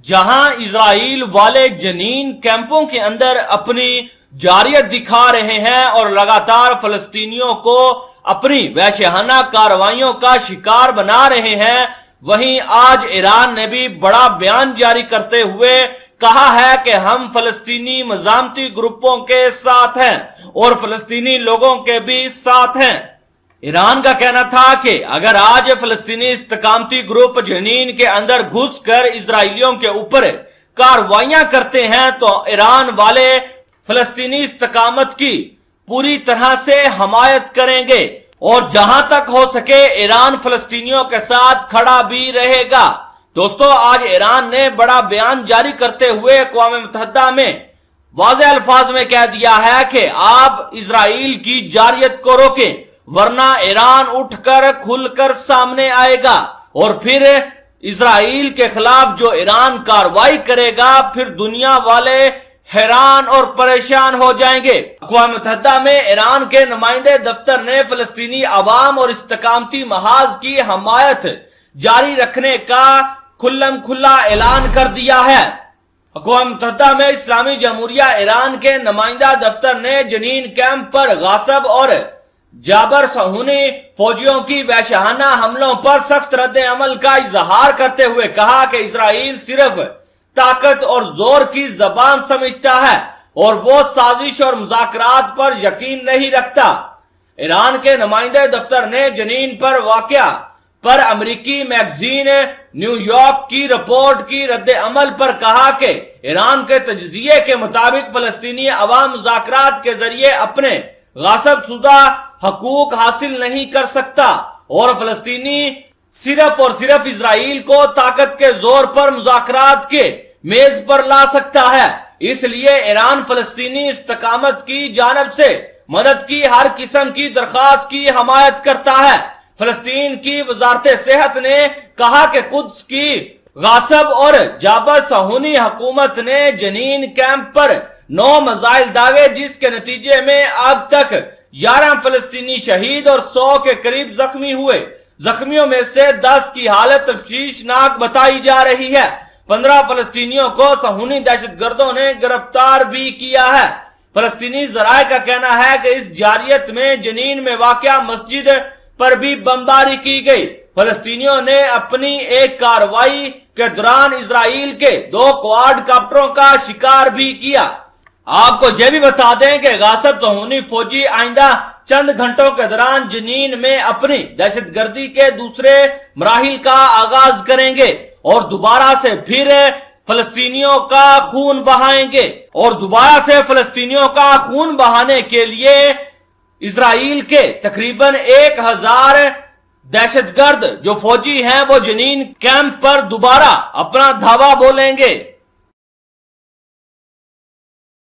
जहां इजराइल वाले जनीन कैंपों के अंदर अपनी जारियत दिखा रहे हैं और लगातार फलस्तीनियों को अपनी वहशियाना कार्रवाइयों का शिकार बना रहे हैं, वहीं आज ईरान ने भी बड़ा बयान जारी करते हुए कहा है कि हम फलस्तीनी मज़ामती ग्रुपों के साथ हैं और फलस्तीनी लोगों के भी साथ हैं। ईरान का कहना था कि अगर आज फलस्तीनी इस्तकामती ग्रुप जनीन के अंदर घुसकर इजराइलियों के ऊपर कार्रवाइयां करते हैं तो ईरान वाले फलस्तीनी इस्तकामत की पूरी तरह से हमायत करेंगे और जहां तक हो सके ईरान फलस्तीनियों के साथ खड़ा भी रहेगा। दोस्तों, आज ईरान ने बड़ा बयान जारी करते हुए अक़वाम मुत्तहिदा में वाज़ेह अल्फाज में कह दिया है कि आप इजराइल की जारियत को रोकें, वरना ईरान उठकर खुलकर सामने आएगा और फिर इजराइल के खिलाफ जो ईरान कार्रवाई करेगा फिर दुनिया वाले हैरान और परेशान हो जाएंगे। अक़वाम मुत्तहिदा में ईरान के नुमाइंदे दफ्तर ने फलस्तीनी अवाम और इस्तकामती महाज की हमायत जारी रखने का खुल्लम खुल्ला ऐलान कर दिया है। अक़वाम मुत्तहिदा में इस्लामी जमहूरिया ईरान के नुमाइंदा दफ्तर ने जनीन कैंप पर गासब और जाबर सहूनी फौजियों की वहशियाना हमलों पर सख्त रद्द अमल का इजहार करते हुए कहा कि इजराइल सिर्फ ताकत और जोर की जबान समझता है और वो साजिश और मुज़ाकरात पर यकीन नहीं रखता। ईरान के नुमाइंदे दफ्तर ने जनीन पर वाक़या पर अमेरिकी मैगजीन न्यूयॉर्क की रिपोर्ट की रद्द अमल पर कहा कि ईरान के तज्जिये के मुताबिक फलस्तीनी अवाम मुज़ाकरात के जरिए अपने गासब शुदा हकूक हासिल नहीं कर सकता और फलस्तीनी सिर्फ और सिर्फ इजराइल को ताकत के जोर पर मुज़ाकरात के मेज पर ला सकता है। इसलिए ईरान फलस्तीनी इस्तकामत की जानब से मदद की हर किस्म की दरख्वास्त की हमायत करता है। फलस्तीन की वजारत सेहत ने कहा कि कुद्स की गासब और जाबर सहूनी हुकूमत ने जनीन कैंप पर 9 मिसाइल दागे, जिसके नतीजे में अब तक 11 फलस्तीनी शहीद और 100 के करीब जख्मी हुए। जख्मियों में से 10 की हालत तफ्शीशनाक बताई जा रही है। 15 फलस्तीनियों को सहूनी दहशतगर्दों ने गिरफ्तार भी किया है। फलस्तीनी जराये का कहना है कि इस जारियत में जनीन में वाक़या मस्जिद पर भी बमबारी की गई। फलस्तीनियों ने अपनी एक कार्रवाई के दौरान इजराइल के 2 क्वाड कॉप्टरों का शिकार भी किया। आपको यह भी बता दें कि गासब सहूनी फौजी आइंदा चंद घंटों के दौरान जनीन में अपनी दहशतगर्दी के दूसरे मराहिल का आगाज करेंगे और दोबारा से फिर फलस्तीनियों का खून बहाएंगे और दोबारा से फलस्तीनियों का खून बहाने के लिए इजराइल के तकरीबन 1000 दहशतगर्द जो फौजी हैं वो जनीन कैंप पर दोबारा अपना धावा बोलेंगे।